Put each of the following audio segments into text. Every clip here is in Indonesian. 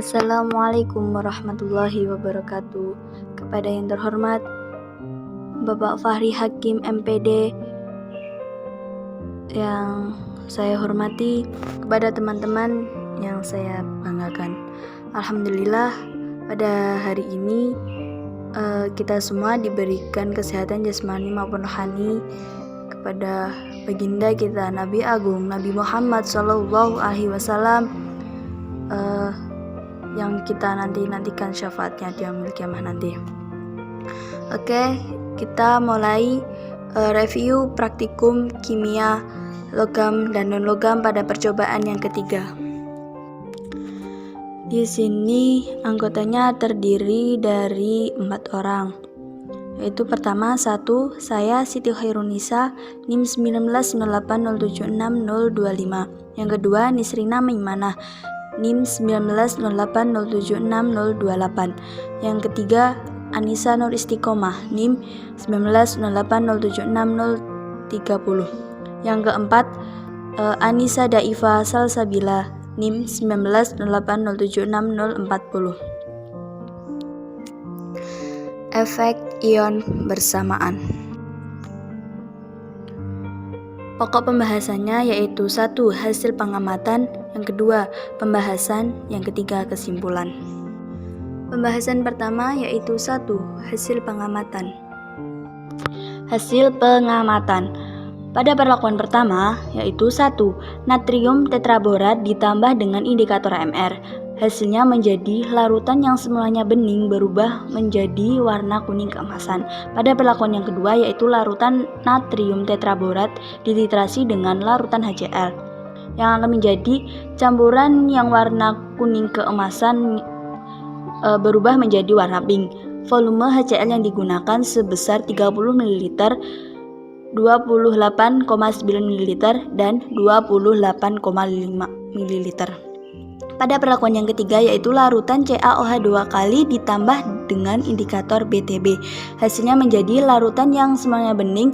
Assalamualaikum warahmatullahi wabarakatuh. Kepada yang terhormat Bapak Fahri Hakim MPD yang saya hormati, kepada teman-teman yang saya banggakan. Alhamdulillah pada hari ini kita semua diberikan kesehatan jasmani maupun rohani kepada baginda kita Nabi Agung Nabi Muhammad SAW yang kita nantikan syafaatnya di yaumil kiamah nanti. Oke, kita mulai review praktikum kimia logam dan non-logam pada percobaan yang ketiga. Di sini anggotanya terdiri dari 4 orang. Yaitu pertama, 1. Saya Siti Khairunisa, NIM 1908076025. Yang kedua, Nisrina Maimanah, NIM 1908076028. Yang ketiga, Anissa Nur Istiqomah, NIM 1908076030. Yang keempat, Anissa Daifa Salsabila, NIM 1908076040. Efek ion bersamaan. Pokok pembahasannya yaitu 1. Hasil pengamatan, yang kedua pembahasan, yang ketiga kesimpulan. Pembahasan pertama yaitu 1. Hasil pengamatan. Hasil pengamatan pada perlakuan pertama yaitu 1. Natrium tetraborat ditambah dengan indikator AMR. Hasilnya menjadi larutan yang semulanya bening berubah menjadi warna kuning keemasan. Pada perlakuan yang kedua yaitu larutan natrium tetraborat dititrasi dengan larutan HCl yang akan menjadi campuran yang warna kuning keemasan berubah menjadi warna pink. Volume HCl yang digunakan sebesar 30 ml, 28,9 ml dan 28,5 ml. Pada perlakuan yang ketiga yaitu larutan CaOH2 kali ditambah dengan indikator BTB. Hasilnya menjadi larutan yang semulanya bening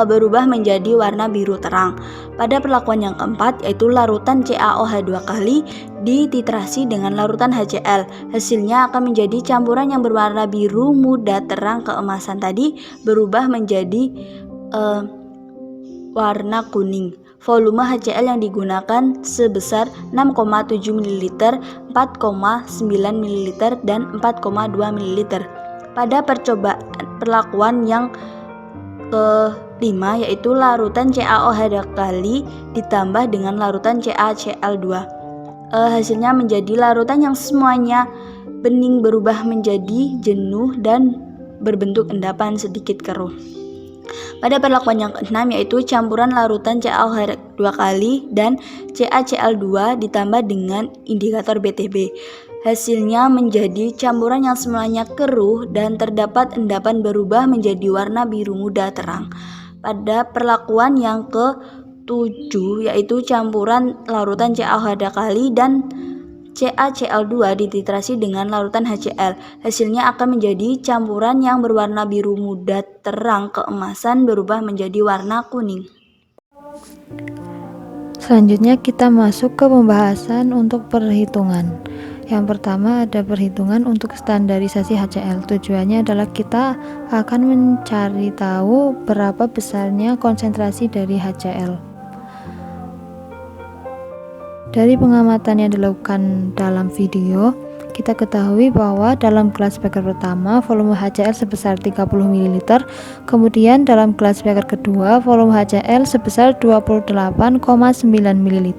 berubah menjadi warna biru terang. Pada perlakuan yang keempat yaitu larutan CaOH2 kali dititrasi dengan larutan HCl. Hasilnya akan menjadi campuran yang berwarna biru muda terang keemasan tadi berubah menjadi warna kuning. Volume HCl yang digunakan sebesar 6,7 ml, 4,9 ml dan 4,2 ml. Pada perlakuan yang kelima yaitu larutan CaOH2 kali ditambah dengan larutan CaCl2. Hasilnya menjadi larutan yang semuanya bening berubah menjadi jenuh dan berbentuk endapan sedikit keruh. Pada perlakuan yang keenam yaitu campuran larutan CaOH2 kali dan CaCl2 ditambah dengan indikator BTB. Hasilnya menjadi campuran yang semulanya keruh dan terdapat endapan berubah menjadi warna biru muda terang. Pada perlakuan yang ke-7 yaitu campuran larutan CaOH2 kali dan CaCl2 dititrasi dengan larutan HCl. Hasilnya akan menjadi campuran yang berwarna biru muda terang keemasan berubah menjadi warna kuning. Selanjutnya kita masuk ke pembahasan untuk perhitungan. Yang pertama ada perhitungan untuk standarisasi HCl. Tujuannya adalah kita akan mencari tahu berapa besarnya konsentrasi dari HCl. Dari pengamatan yang dilakukan dalam video, kita ketahui bahwa dalam gelas beker pertama volume HCl sebesar 30 ml, kemudian dalam gelas beker kedua volume HCl sebesar 28,9 ml,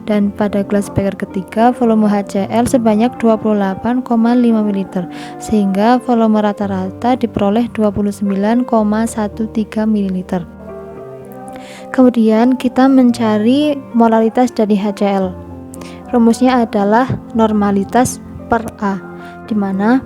dan pada gelas beker ketiga volume HCl sebanyak 28,5 ml, sehingga volume rata-rata diperoleh 29,13 ml. Kemudian kita mencari molaritas dari HCl. Rumusnya adalah normalitas per A, di mana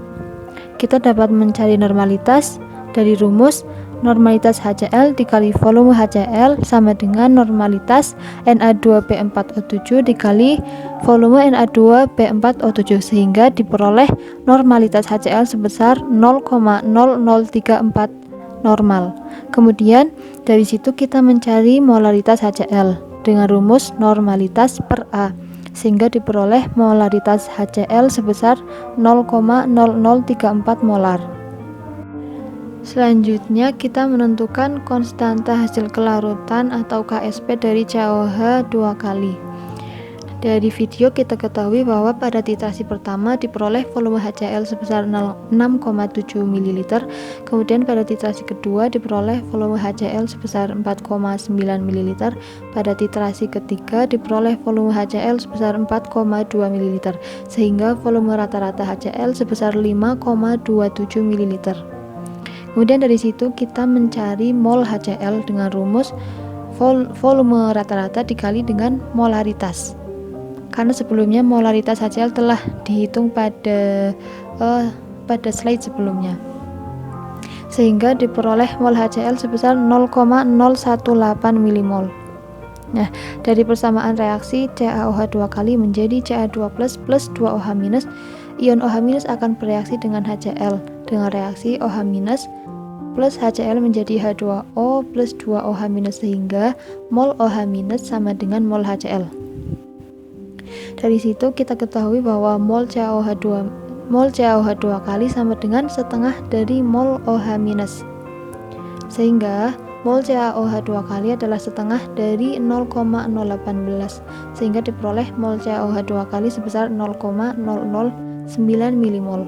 kita dapat mencari normalitas dari rumus normalitas HCl dikali volume HCl sama dengan normalitas Na2B4O7 dikali volume Na2B4O7, sehingga diperoleh normalitas HCl sebesar 0,0034 normal. Kemudian dari situ kita mencari molaritas HCl dengan rumus normalitas per A, sehingga diperoleh molaritas HCl sebesar 0,0034 molar. Selanjutnya kita menentukan konstanta hasil kelarutan atau KSP dari CaOH 2 kali. Dari video kita ketahui bahwa pada titrasi pertama diperoleh volume HCl sebesar 6,7 ml, kemudian pada titrasi kedua diperoleh volume HCl sebesar 4,9 ml, pada titrasi ketiga diperoleh volume HCl sebesar 4,2 ml, sehingga volume rata-rata HCl sebesar 5,27 ml. Kemudian dari situ kita mencari mol HCl dengan rumus volume rata-rata dikali dengan molaritas. Karena sebelumnya molaritas HCl telah dihitung pada slide sebelumnya. Sehingga diperoleh mol HCl sebesar 0,018 mmol. Nah, dari persamaan reaksi CaOH 2 kali menjadi Ca2+ plus 2OH-, ion OH- akan bereaksi dengan HCl dengan reaksi OH- plus HCl menjadi H2O plus 2OH- sehingga mol OH- sama dengan mol HCl. Dari situ kita ketahui bahwa mol CaOH 2 kali sama dengan setengah dari mol OH-, sehingga mol CaOH 2 kali adalah setengah dari 0,018, sehingga diperoleh mol CaOH 2 kali sebesar 0,009 mmol.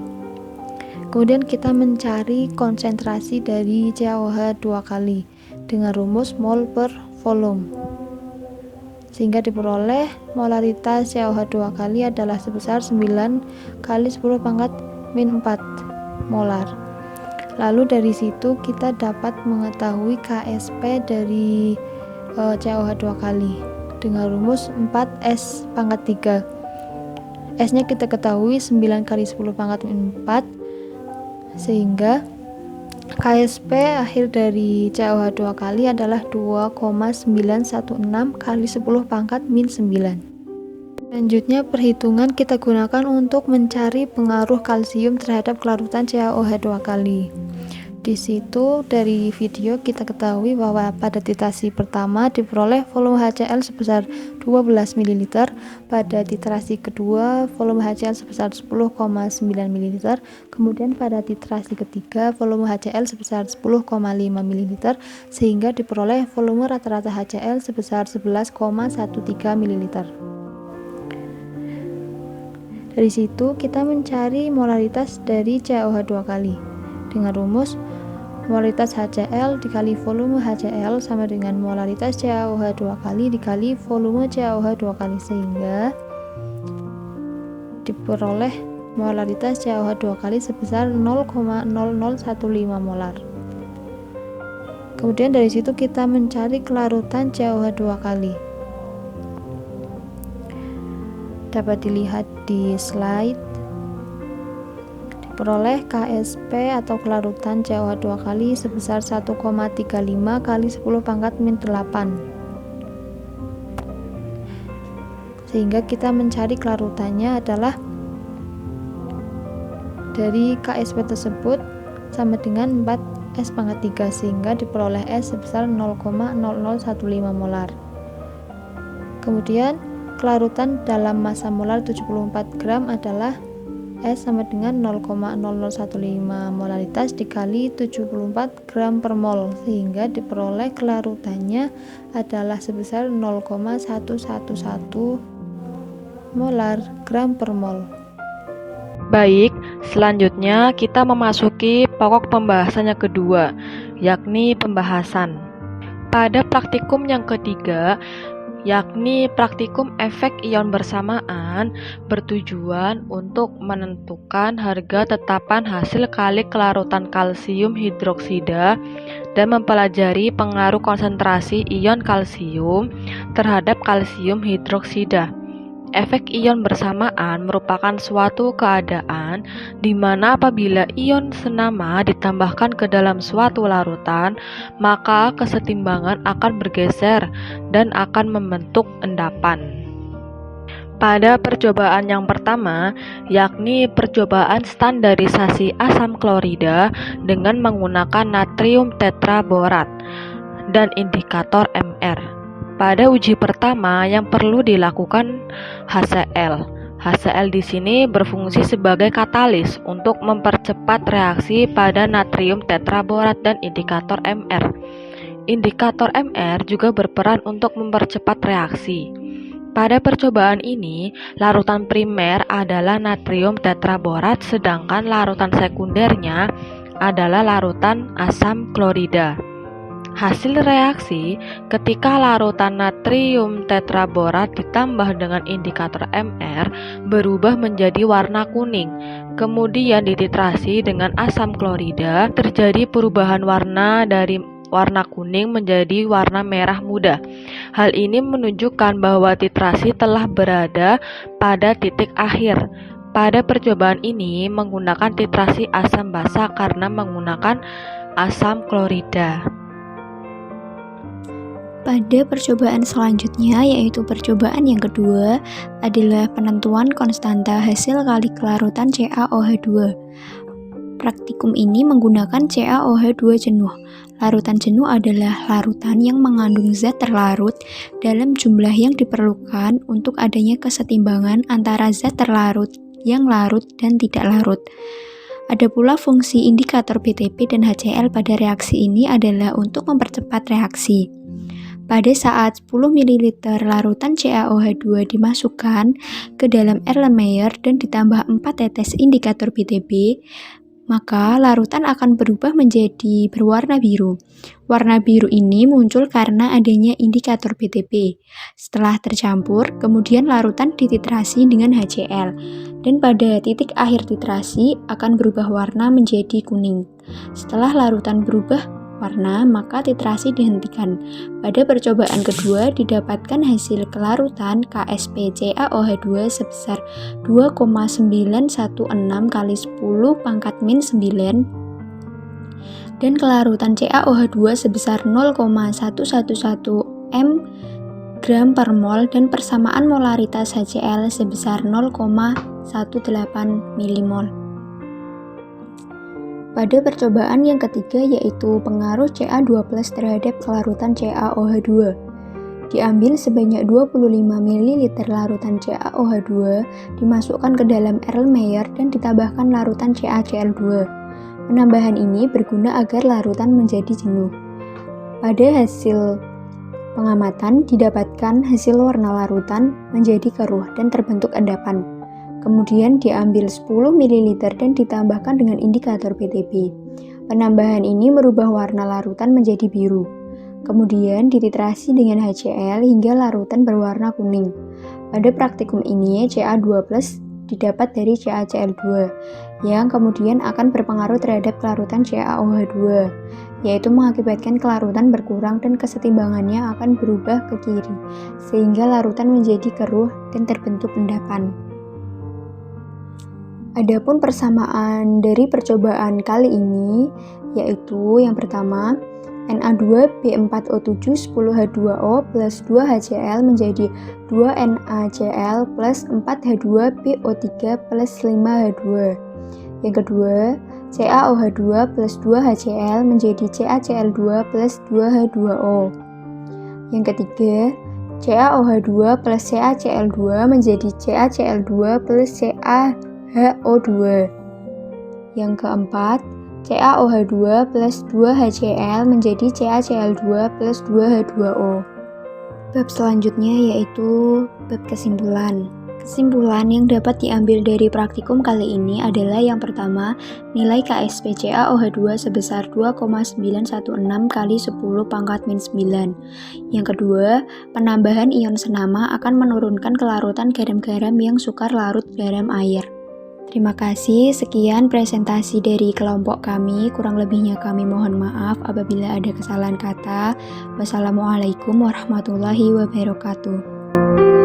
Kemudian kita mencari konsentrasi dari CaOH 2 kali dengan rumus mol per volume, sehingga diperoleh molaritas CaOH 2 kali adalah sebesar 9 kali 10⁻⁴ molar. Lalu dari situ kita dapat mengetahui KSP dari CaOH 2 kali dengan rumus 4S⁻3. S nya kita ketahui 9 kali 10⁻⁴, sehingga KSP akhir dari CaOH 2 kali adalah 2,916 kali 10⁻⁹. Selanjutnya perhitungan kita gunakan untuk mencari pengaruh kalsium terhadap kelarutan CaOH 2 kali. Di situ dari video kita ketahui bahwa pada titrasi pertama diperoleh volume HCl sebesar 12 ml, pada titrasi kedua volume HCl sebesar 10,9 ml, kemudian pada titrasi ketiga volume HCl sebesar 10,5 ml, sehingga diperoleh volume rata-rata HCl sebesar 11,13 ml. Dari situ kita mencari molaritas dari CaOH 2 kali dengan rumus molaritas HCl dikali volume HCl sama dengan molaritas CaOH 2 kali dikali volume CaOH 2 kali, sehingga diperoleh molaritas CaOH 2 kali sebesar 0,0015 molar. Kemudian dari situ kita mencari kelarutan CaOH 2 kali. Dapat dilihat di slide. Peroleh KSP atau kelarutan CaOH 2 kali sebesar 1,35 kali 10⁻⁸, sehingga kita mencari kelarutannya adalah dari KSP tersebut sama dengan 4S⁻3, sehingga diperoleh S sebesar 0,0015 molar. Kemudian kelarutan dalam massa molar 74 gram adalah S sama dengan 0,0015 molaritas dikali 74 gram per mol, sehingga diperoleh kelarutannya adalah sebesar 0,111 molar gram per mol. Baik, selanjutnya kita memasuki pokok pembahasan yang kedua, yakni pembahasan pada praktikum yang ketiga, yakni praktikum efek ion bersamaan, bertujuan untuk menentukan harga tetapan hasil kali kelarutan kalsium hidroksida dan mempelajari pengaruh konsentrasi ion kalsium terhadap kalsium hidroksida. Efek ion bersamaan merupakan suatu keadaan di mana apabila ion senama ditambahkan ke dalam suatu larutan, maka kesetimbangan akan bergeser dan akan membentuk endapan. Pada percobaan yang pertama, yakni percobaan standarisasi asam klorida dengan menggunakan natrium tetraborat dan indikator MR. Pada uji pertama yang perlu dilakukan HCl. HCl di sini berfungsi sebagai katalis untuk mempercepat reaksi pada natrium tetraborat dan indikator Mr. Indikator Mr juga berperan untuk mempercepat reaksi. Pada percobaan ini, larutan primer adalah natrium tetraborat, sedangkan larutan sekundernya adalah larutan asam klorida. Hasil reaksi ketika larutan natrium tetraborat ditambah dengan indikator Mr berubah menjadi warna kuning. Kemudian dititrasi dengan asam klorida, terjadi perubahan warna dari warna kuning menjadi warna merah muda. Hal ini menunjukkan bahwa titrasi telah berada pada titik akhir. Pada percobaan ini menggunakan titrasi asam basa karena menggunakan asam klorida. Pada percobaan selanjutnya, yaitu percobaan yang kedua, adalah penentuan konstanta hasil kali kelarutan CaOH2. Praktikum ini menggunakan CaOH2 jenuh. Larutan jenuh adalah larutan yang mengandung zat terlarut dalam jumlah yang diperlukan untuk adanya kesetimbangan antara zat terlarut, yang larut, dan tidak larut. Ada pula fungsi indikator BTP dan HCl pada reaksi ini adalah untuk mempercepat reaksi. Pada saat 10 ml larutan CaOH2 dimasukkan ke dalam Erlenmeyer dan ditambah 4 tetes indikator BTP, maka larutan akan berubah menjadi berwarna biru. Warna biru ini muncul karena adanya indikator BTP. Setelah tercampur, kemudian larutan dititrasi dengan HCl, dan pada titik akhir titrasi akan berubah warna menjadi kuning. Setelah larutan berubah warna, maka titrasi dihentikan. Pada percobaan kedua didapatkan hasil kelarutan KSP CaOH2 sebesar 2,916 kali 10 pangkat min 9 dan kelarutan CaOH2 sebesar 0,111 m gram per mol dan persamaan molaritas HCl sebesar 0,18 milimol. Pada percobaan yang ketiga, yaitu pengaruh Ca2+ terhadap kelarutan CaOH2. Diambil sebanyak 25 ml larutan CaOH2, dimasukkan ke dalam Erlenmeyer dan ditambahkan larutan CaCl2. Penambahan ini berguna agar larutan menjadi jenuh. Pada hasil pengamatan didapatkan hasil warna larutan menjadi keruh dan terbentuk endapan. Kemudian diambil 10 ml dan ditambahkan dengan indikator BTP. Penambahan ini merubah warna larutan menjadi biru. Kemudian dititrasi dengan HCl hingga larutan berwarna kuning. Pada praktikum ini Ca2+ didapat dari CaCl2 yang kemudian akan berpengaruh terhadap kelarutan CaOH2, yaitu mengakibatkan kelarutan berkurang dan kesetimbangannya akan berubah ke kiri, sehingga larutan menjadi keruh dan terbentuk endapan. Adapun persamaan dari percobaan kali ini, yaitu yang pertama, Na2B4O7 10H2O plus 2HCl menjadi 2NaCl plus 4H2BO3 plus 5H2. Yang kedua, CaOH2 plus 2HCl menjadi CaCl2 plus 2H2O. Yang ketiga, CaOH2 plus CaCl2 menjadi CaCl2 plus CaHO2. Yang keempat, CaOH2 plus 2HCl menjadi CaCl2 plus 2H2O. Bab selanjutnya yaitu bab kesimpulan. Kesimpulan yang dapat diambil dari praktikum kali ini adalah yang pertama, nilai KSP CaOH2 sebesar 2,916 kali 10 pangkat min 9. Yang kedua, penambahan ion senama akan menurunkan kelarutan garam-garam yang sukar larut dalam air. Terima kasih, sekian presentasi dari kelompok kami, kurang lebihnya kami mohon maaf apabila ada kesalahan kata. Wassalamualaikum warahmatullahi wabarakatuh.